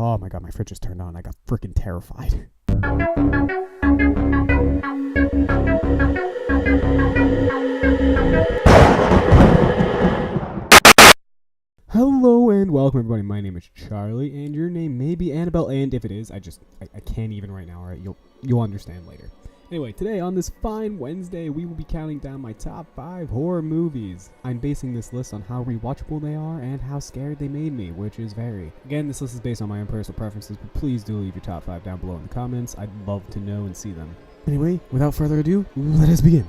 Oh my god, my fridge just turned on. I got freaking terrified. Hello and welcome everybody, my name is Charlie, and your name may be Annabelle, and if it is, I can't even right now, alright? You'll understand later. Anyway, today on this fine Wednesday, we will be counting down my top 5 horror movies. I'm basing this list on how rewatchable they are and how scared they made me, which is vary. Again, this list is based on my own personal preferences, but please do leave your top 5 down below in the comments. I'd love to know and see them. Anyway, without further ado, let us begin.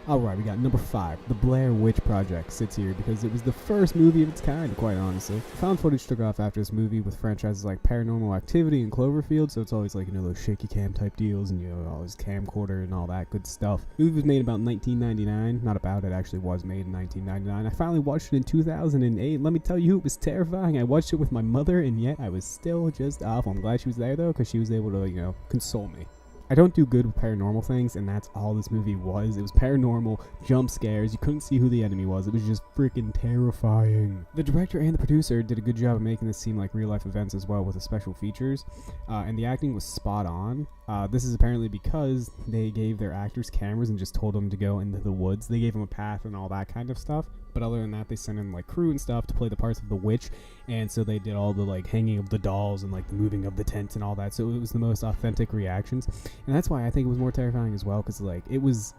Alright, we got number 5, The Blair Witch Project sits here because it was the first movie of its kind, quite honestly. Found footage took off after this movie with franchises like Paranormal Activity and Cloverfield, so it's always like, those shaky cam type deals and, all this camcorder and all that good stuff. The movie was made about 1999, not about, it actually was made in 1999. I finally watched it in 2008, let me tell you, it was terrifying. I watched it with my mother, and yet I was still just awful. I'm glad she was there though, because she was able to, console me. I don't do good with paranormal things, and that's all this movie was. It was paranormal, jump scares, you couldn't see who the enemy was, it was just freaking terrifying. The director and the producer did a good job of making this seem like real life events as well with the special features, and the acting was spot on. This is apparently because they gave their actors cameras and just told them to go into the woods. They gave them a path and all that kind of stuff. But other than that, they sent in crew and stuff to play the parts of the witch, and so they did all the hanging of the dolls and the moving of the tents and all that. So it was the most authentic reactions, and that's why I think it was more terrifying as well, because it was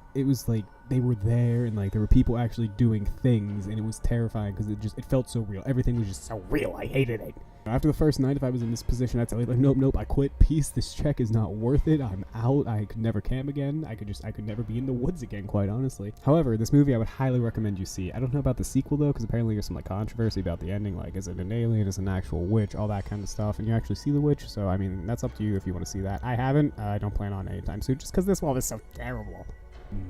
they were there and there were people actually doing things, and it was terrifying because it felt so real. Everything was just so real. I hated it. After the first night, if I was in this position, I'd tell you nope, I quit. Peace. This check is not worth it. I'm out. I could never camp again. I could never be in the woods again, quite honestly. However, this movie I would highly recommend you see. I don't know about the sequel though, because apparently there's some controversy about the ending. Is it an alien? Is it an actual witch? All that kind of stuff. And you actually see the witch. So I mean, that's up to you if you want to see that. I haven't. I don't plan on anytime soon, just because this one was so terrible.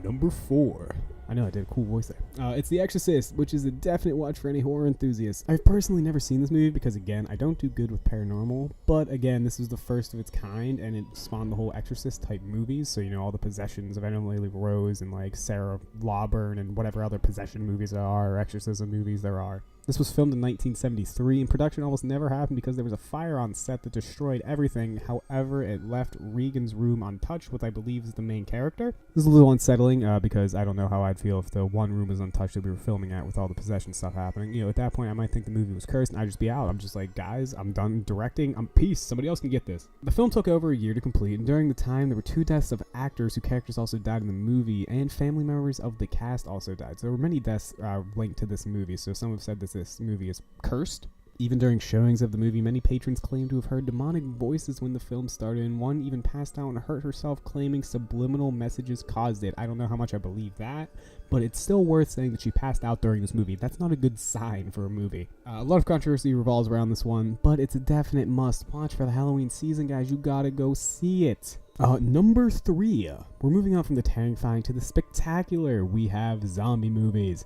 Number 4. I know I did a cool voice there. It's The Exorcist, which is a definite watch for any horror enthusiasts. I've personally never seen this movie because, again, I don't do good with paranormal. But, again, this was the first of its kind, and it spawned the whole Exorcist-type movies. So, all the possessions of Emily Rose and, Sarah Lawburn and whatever other possession movies there are, or exorcism movies there are. This was filmed in 1973, and production almost never happened because there was a fire on set that destroyed everything. However, it left Regan's room untouched, which I believe is the main character. This is a little unsettling because I don't know how I'd feel if the one room was untouched that we were filming at with all the possession stuff happening. At that point, I might think the movie was cursed, and I'd just be out. I'm just like, guys, I'm done directing. I'm peace. Somebody else can get this. The film took over a year to complete, and during the time, there were 2 deaths of actors whose characters also died in the movie, and family members of the cast also died. So there were many deaths linked to this movie, so some have said that this movie is cursed. Even during showings of the movie, many patrons claimed to have heard demonic voices when the film started, and one even passed out and hurt herself, claiming subliminal messages caused it. I don't know how much I believe that, but it's still worth saying that she passed out during this movie. That's not a good sign for a movie. A lot of controversy revolves around this one, but it's a definite must-watch for the Halloween season, guys. You gotta go see it. Number 3. We're moving on from the terrifying to the spectacular. We have zombie movies.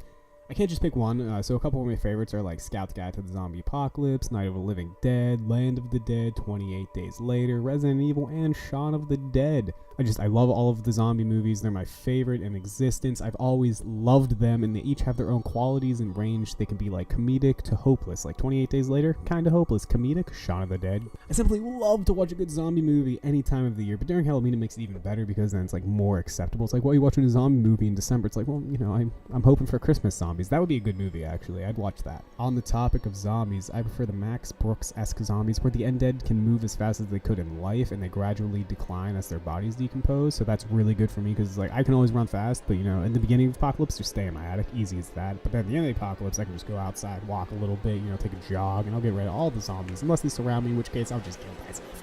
I can't just pick one, so a couple of my favorites are Scout's Guide to the Zombie Apocalypse, Night of the Living Dead, Land of the Dead, 28 Days Later, Resident Evil, and Shaun of the Dead. I love all of the zombie movies. They're my favorite in existence. I've always loved them, and they each have their own qualities and range. They can be comedic to hopeless, 28 Days Later, kinda hopeless. Comedic, Shaun of the Dead. I simply love to watch a good zombie movie any time of the year, but during Halloween it makes it even better because then it's more acceptable. It's why are you watching a zombie movie in December? It's I'm hoping for Christmas zombies. That would be a good movie, actually. I'd watch that. On the topic of zombies, I prefer the Max Brooks-esque zombies where the undead can move as fast as they could in life and they gradually decline as their bodies decompose, so that's really good for me because I can always run fast, but in the beginning of the apocalypse, just stay in my attic, easy as that. But then at the end of the apocalypse, I can just go outside, walk a little bit, take a jog, and I'll get rid of all the zombies, unless they surround me, in which case I'll just kill myself.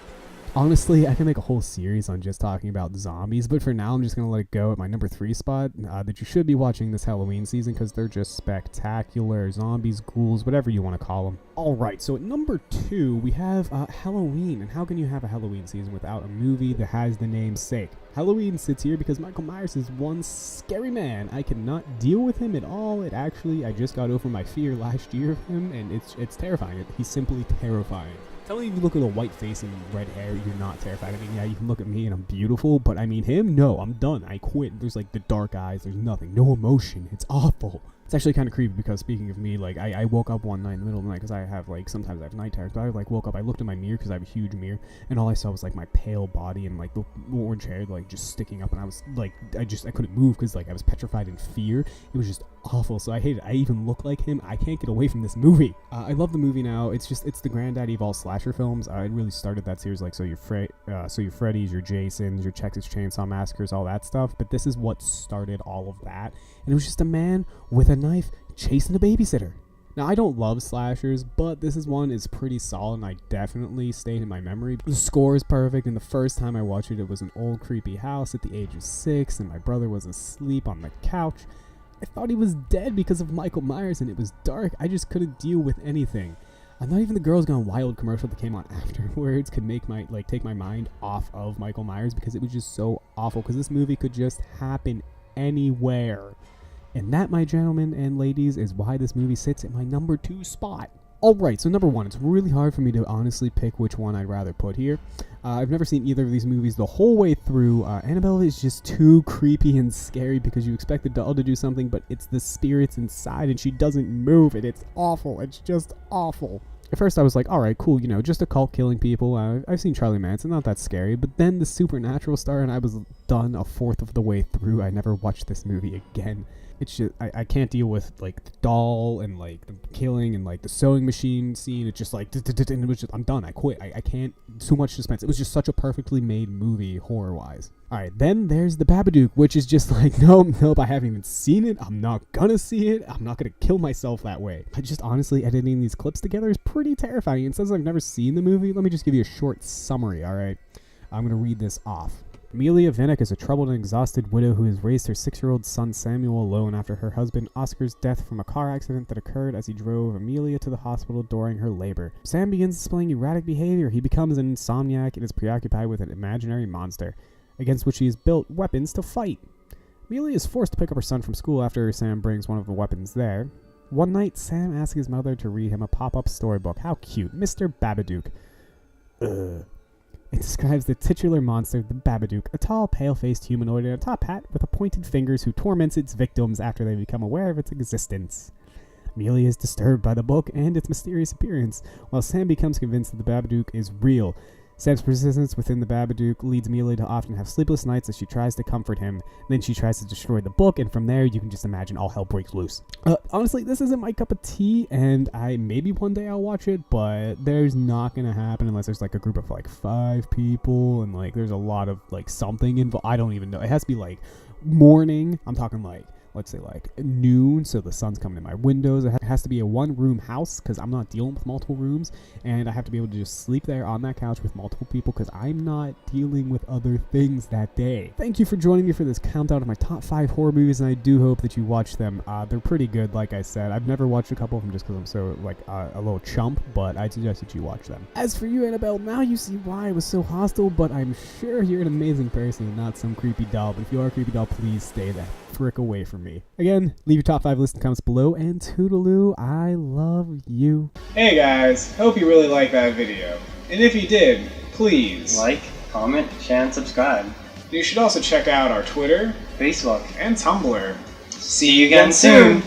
Honestly, I can make a whole series on just talking about zombies, but for now I'm just going to let it go at my number 3 spot, that you should be watching this Halloween season because they're just spectacular. Zombies, ghouls, whatever you want to call them. Alright, so at number 2, we have Halloween, and how can you have a Halloween season without a movie that has the namesake? Halloween sits here because Michael Myers is one scary man. I cannot deal with him at all. I just got over my fear last year of him, and it's terrifying. He's simply terrifying. Tell me if you look at a white face and red hair, you're not terrified. I mean, yeah, you can look at me and I'm beautiful, but I mean him? No, I'm done. I quit. There's the dark eyes. There's nothing. No emotion. It's awful. It's actually kind of creepy because speaking of me, like I woke up one night in the middle of the night because I have like sometimes I have night terrors, but I like woke up, I looked in my mirror because I have a huge mirror, and all I saw was like my pale body and like the orange hair like just sticking up, and I was like I couldn't move because like I was petrified in fear. It was just awful. So I hated it. I even look like him. I can't get away from this movie. I love the movie now. It's the granddaddy of all slasher films. I really started that series like so your Freddy's, your Jasons, your Texas Chainsaw Massacres, all that stuff. But this is what started all of that, and it was just a man with a knife chasing a babysitter. Now, I don't love slashers, but this is pretty solid, and I definitely stayed in my memory. The score is perfect, and the first time I watched it, it was an old creepy house at the age of 6, and my brother was asleep on the couch. I thought he was dead because of Michael Myers, and it was dark. I just couldn't deal with anything. Not even the Girls Gone Wild commercial that came on afterwards could make take my mind off of Michael Myers, because it was just so awful, because this movie could just happen anywhere. And that, my gentlemen and ladies, is why this movie sits at my number 2 spot. Alright, so number 1, it's really hard for me to honestly pick which one I'd rather put here. I've never seen either of these movies the whole way through. Annabelle is just too creepy and scary because you expect the doll to do something, but it's the spirits inside and she doesn't move, and it's awful. It's just awful. At first I was like, alright, cool, just a cult killing people. I've seen Charlie Manson, not that scary. But then the supernatural started and I was done a fourth of the way through. I never watched this movie again. It's just, I can't deal with, like, the doll and, like, the killing and, like, the sewing machine scene. It's just, like, and it was just, I'm done. I quit. I can't, too much suspense. It was just such a perfectly made movie, horror-wise. Alright, then there's the Babadook, which is just like, nope, I haven't even seen it. I'm not gonna see it. I'm not gonna kill myself that way. Honestly, editing these clips together is pretty terrifying. And since I've never seen the movie, let me just give you a short summary, alright? I'm gonna read this off. Amelia Vinnick is a troubled and exhausted widow who has raised her 6-year-old son Samuel alone after her husband Oscar's death from a car accident that occurred as he drove Amelia to the hospital during her labor. Sam begins displaying erratic behavior. He becomes an insomniac and is preoccupied with an imaginary monster, against which he has built weapons to fight. Amelia is forced to pick up her son from school after Sam brings one of the weapons there. One night, Sam asks his mother to read him a pop-up storybook. How cute. Mr. Babadook. Ugh. It describes the titular monster, the Babadook, a tall, pale-faced humanoid in a top hat with pointed fingers who torments its victims after they become aware of its existence. Amelia is disturbed by the book and its mysterious appearance, while Sam becomes convinced that the Babadook is real. Sam's persistence within the Babadook leads Amelia to often have sleepless nights as she tries to comfort him. Then she tries to destroy the book, and from there you can just imagine all hell breaks loose. Honestly, this isn't my cup of tea, and maybe one day I'll watch it, but there's not gonna happen unless there's like a group of like 5 people, and like there's a lot of like something involved. I don't even know. It has to be like morning. I'm talking like, let's say like noon, so the sun's coming in my windows. It has to be a 1-room house because I'm not dealing with multiple rooms, and I have to be able to just sleep there on that couch with multiple people because I'm not dealing with other things that day. Thank you for joining me for this countdown of my top 5 horror movies, and I do hope that you watch them. They're pretty good, like I said. I've never watched a couple of them just because I'm so like a little chump, but I'd suggest that you watch them. As for you, Annabelle, now you see why I was so hostile, but I'm sure you're an amazing person and not some creepy doll. But if you are a creepy doll, please stay the frick away from me. Again, leave your top 5 list in the comments below, and toodaloo, I love you. Hey guys, hope you really liked that video. And if you did, please like, comment, share, and subscribe. You should also check out our Twitter, Facebook, and Tumblr. See you again soon!